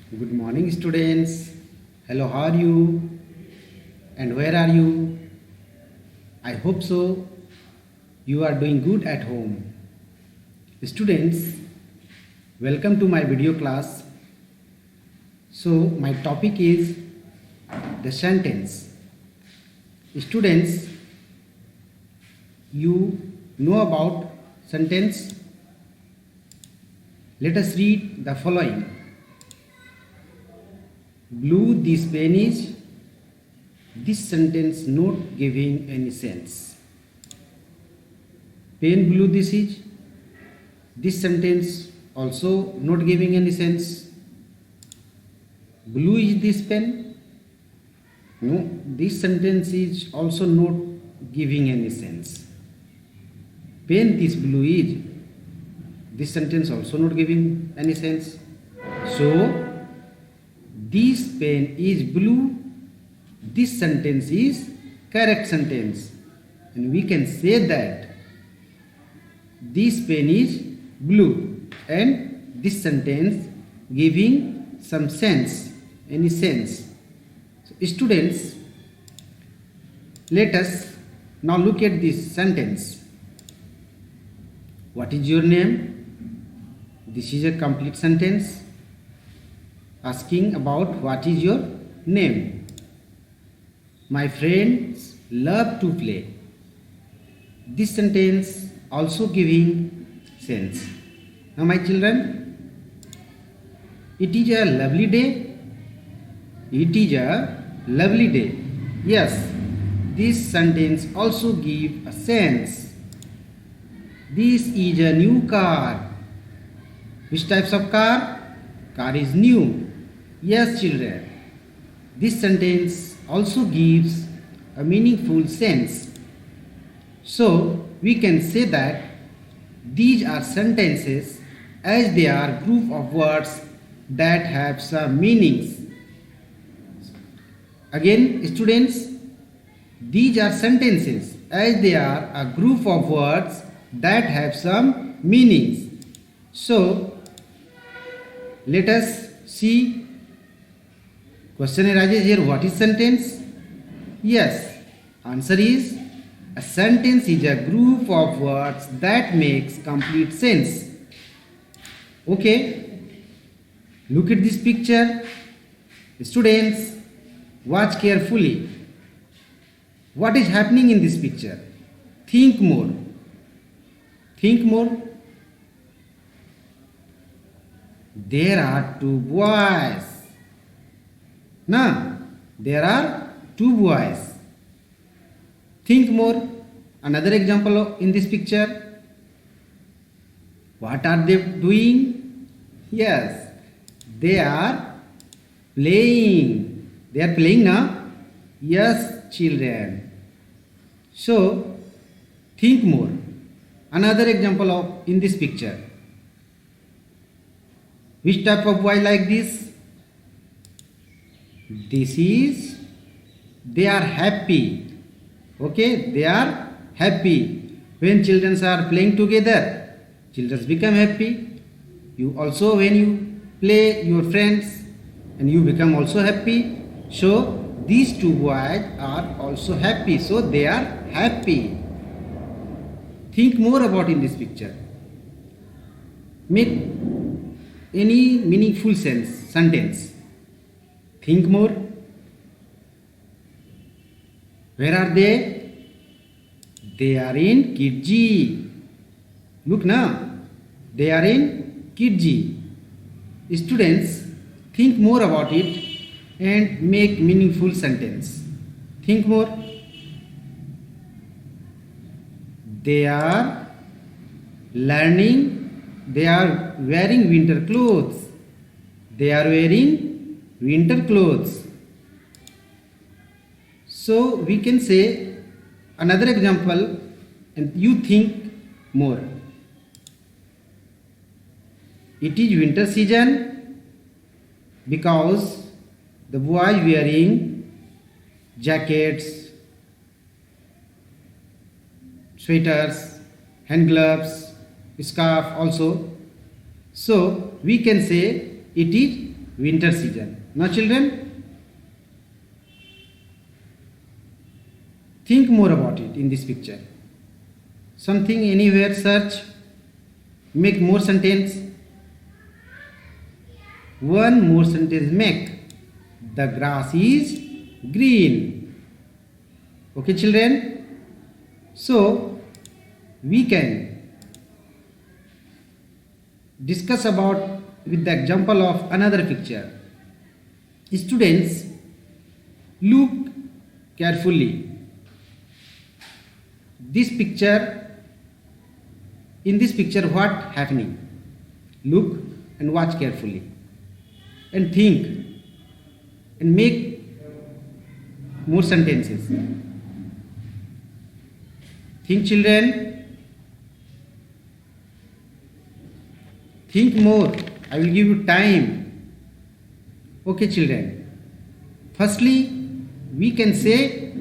Good morning, students. Hello, how are you? And where are you? I hope so. You are doing good at home. Students, welcome to my video class. So, my topic is the sentence. Students, you know about sentence? Let us read the following. Blue this pen is. This sentence not giving any sense. Pen blue this is. This sentence also not giving any sense. Blue is this pen. No, this sentence is also not giving any sense. Pen this blue is. This sentence also not giving any sense. So, this pen is blue. This sentence is correct sentence. And we can say that this pen is blue. And this sentence giving some sense, any sense. So, students, let us now look at this sentence. What is your name? This is a complete sentence asking about what is your name. My friends love to play. This sentence also giving sense. Now my children, it is a lovely day. It is a lovely day. Yes, this sentence also give a sense. This is a new car. Which types of car? Car is new. Yes, children. This sentence also gives a meaningful sense. So, we can say that these are sentences as they are group of words that have some meanings. Again, students, these are sentences as they are a group of words that have some meanings. So, let us see. Question arises here, what is sentence? Yes, answer is a sentence is a group of words that makes complete sense. Okay, look at this picture. Students, watch carefully. What is happening in this picture? Think more. Think more. There are two boys. Now, there are two boys. Think more. Another example in this picture. What are they doing? Yes, they are playing. They are playing now? Yes, children. So, think more. Another example of in this picture. Which type of boy like this? This is, they are happy. Okay, they are happy. When children are playing together, children become happy. You also, when you play your friends, and you become also happy. So, these two boys are also happy. So, they are happy. Think more about in this picture. Make any meaningful sentence. Think more. Where are they? They are in Kidji. Look now. They are in Kidji. Students, think more about it and make meaningful sentence. Think more. They are learning. They are wearing winter clothes. They are wearing winter clothes. So we can say another example and you think more. It is winter season because the boy wearing jackets, sweaters, hand gloves, scarf also. So we can say it is winter season. Now children, think more about it in this picture. Something anywhere, search, make more sentence. One more sentence make. The grass is green. Okay children, so we can discuss about with the example of another picture. Students, look carefully. This picture, in this picture what happening? Look and watch carefully and think and make more sentences. Think children, think more. I will give you time. Okay children, firstly we can say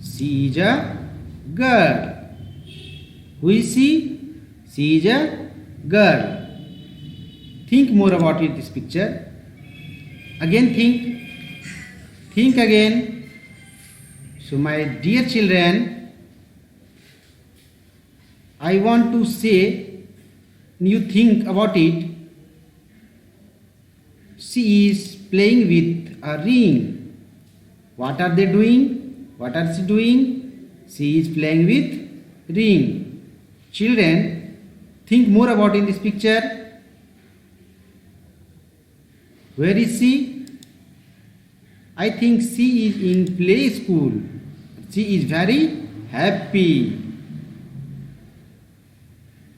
she is a girl. Who is she? She is a girl. Think more about it, this picture. Again think again. So my dear children, I want to say, you think about it. She is playing with a ring. What are they doing? What are she doing? She is playing with ring. Children, think more about in this picture. Where is she? I think she is in play school. She is very happy.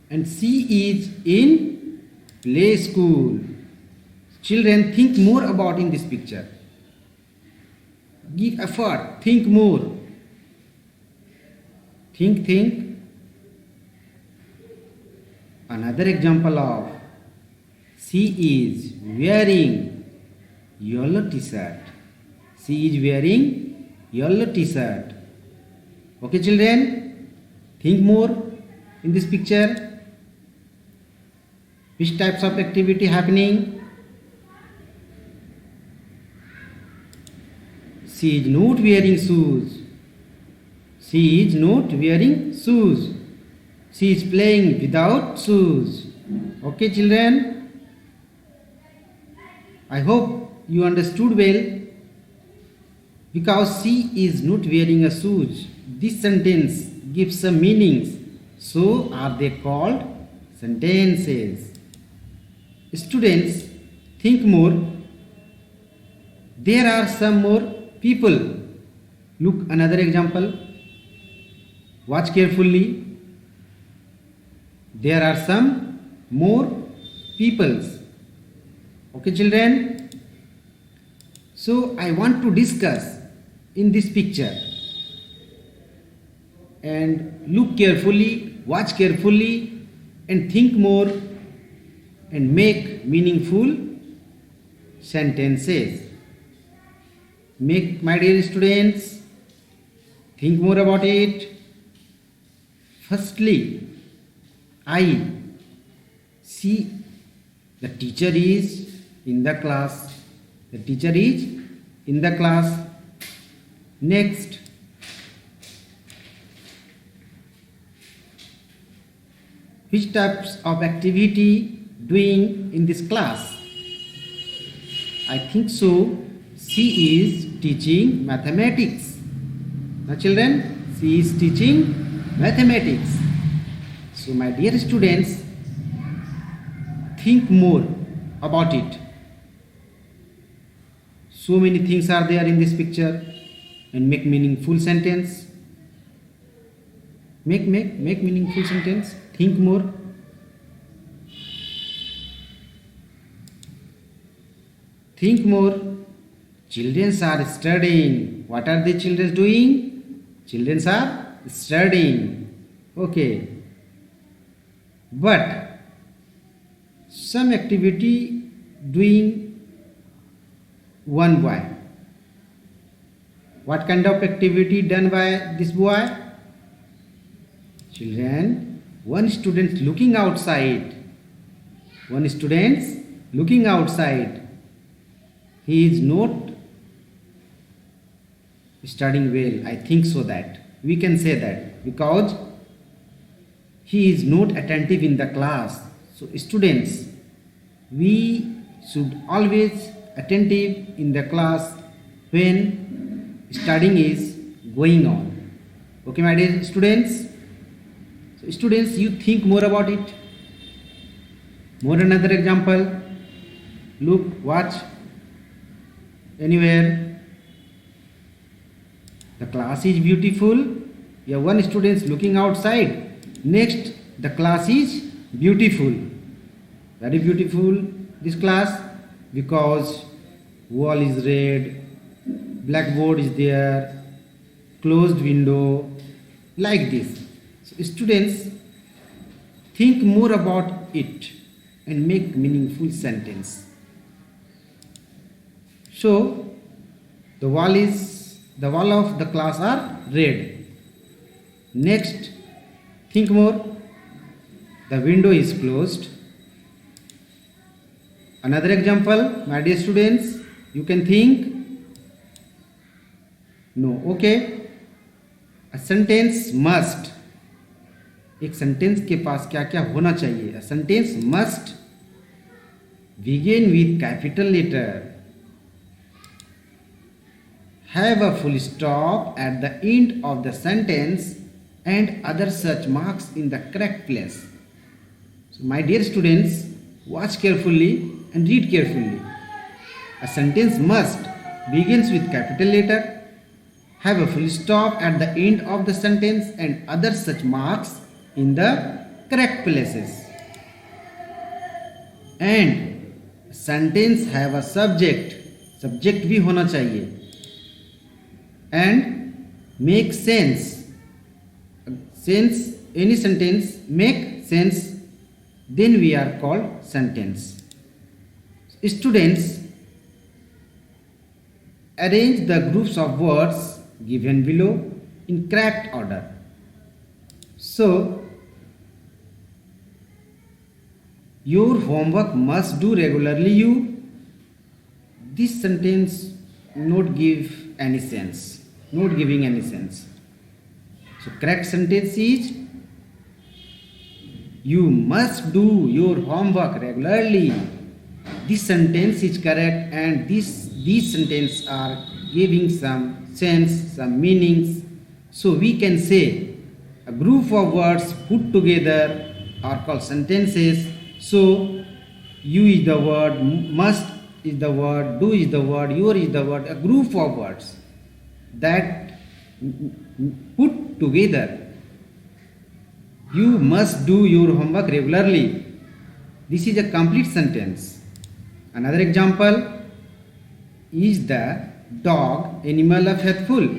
And she is in play school. Children, think more about in this picture. Give effort. Think more. Think. Another example of she is wearing yellow t-shirt. She is wearing yellow t-shirt. Okay children, think more in this picture. Which types of activity happening? She is not wearing shoes. She is not wearing shoes. She is playing without shoes. Okay children, I hope you understood well. Because she is not wearing a shoes, this sentence gives some meanings. So are they called sentences. Students, think more. There are some more people. Look another example. Watch carefully. There are some more peoples. Okay children. So I want to discuss in this picture. And look carefully, watch carefully and think more and make meaningful sentences. Make, my dear students, think more about it. Firstly, I see the teacher is in the class. The teacher is in the class. Next, which types of activity doing in this class? I think so. She is teaching mathematics. Now children, she is teaching mathematics. So my dear students, think more about it. So many things are there in this picture and make meaningful sentence. Make meaningful sentence. Think more. Think more. Children are studying. What are the children doing? Children are studying. Okay. But some activity doing one boy. What kind of activity done by this boy? Children, one student looking outside. One student looking outside. he is not studying well. I think so that we can say that because he is not attentive in the class. So students, we should always attentive in the class when studying is going on. Okay, my dear students. So students, you think more about it. More another example. Look, watch. Anywhere. The class is beautiful. Yeah, one student is looking outside. Next, the class is beautiful. Very beautiful this class because wall is red, blackboard is there, closed window, like this. So students, think more about it and make meaningful sentence. So the wall of the class are red. Next, think more. The window is closed. Another example, my dear students, you can think. No, okay. A sentence must. एक sentence के पास क्या क्या होना चाहिए? A sentence must begin with capital letter, have a full stop at the end of the sentence and other such marks in the correct place. So my dear students, watch carefully and read carefully. A sentence must begins with capital letter, have a full stop at the end of the sentence and other such marks in the correct places. And sentence have a subject भी होना चाहिए. And make sense. Any sentence make sense, then we are called sentence. Students, arrange the groups of words given below in correct order. So, your homework must do regularly. This sentence not give any sense, not giving any sense. So correct sentence is you must do your homework regularly. This sentence is correct and these sentences are giving some sense, some meanings. So we can say a group of words put together are called sentences. So you is the word, must is the word, do is the word, your is the word, a group of words that put together. You must do your homework regularly. This is a complete sentence. Another example, is the dog animal or faithful?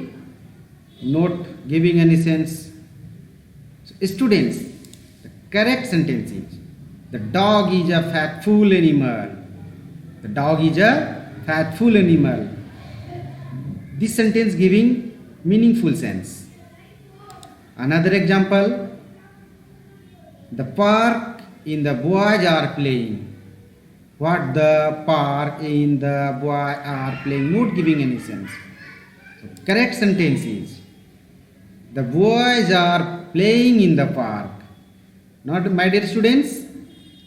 Not giving any sense. So, students, the correct sentence is the dog is a faithful animal. The dog is a faithful animal. This sentence giving meaningful sense. Another example, the park in the boys are playing. What the park in the boy are playing, not giving any sense. So, correct sentence is the boys are playing in the park. Not, my dear students,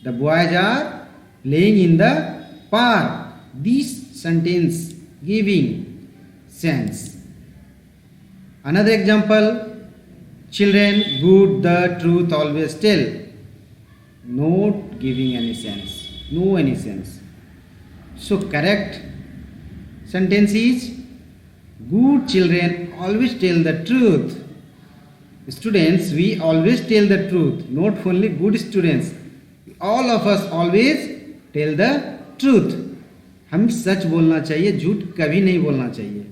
the boys are playing in the park. This sentence giving sense. Another example, children good the truth always tell. Not giving any sense. No any sense. So correct sentence is good children always tell the truth. Students, we always tell the truth. Not only good students. All of us always tell the truth. हम सच बोलना चाहिए, झूठ कभी नहीं बोलना चाहिए.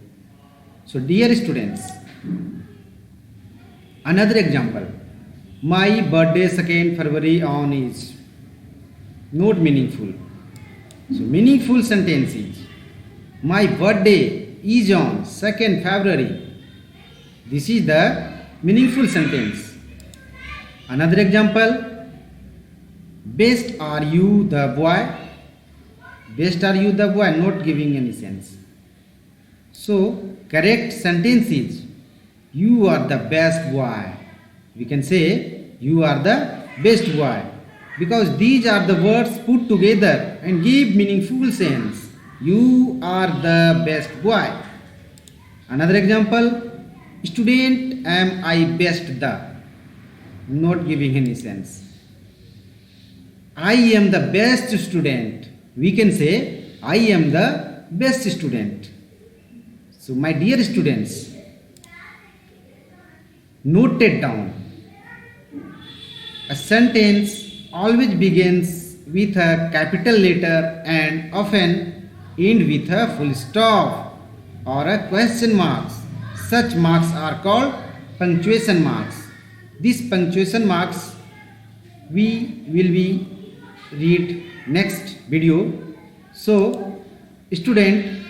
So dear students, another example, my birthday 2nd February on is not meaningful. So meaningful sentence is my birthday is on 2nd February. This is the meaningful sentence. Another example, best are you the boy? Best are you the boy, not giving any sense. So correct sentence is you are the best boy. We can say you are the best boy because these are the words put together and give meaningful sense. You are the best boy. Another example, student am I best the, not giving any sense. I am the best student. We can say I am the best student. So my dear students, note it down. A sentence always begins with a capital letter and often end with a full stop or a question marks. Such marks are called punctuation marks. These punctuation marks we will be read next video. So student,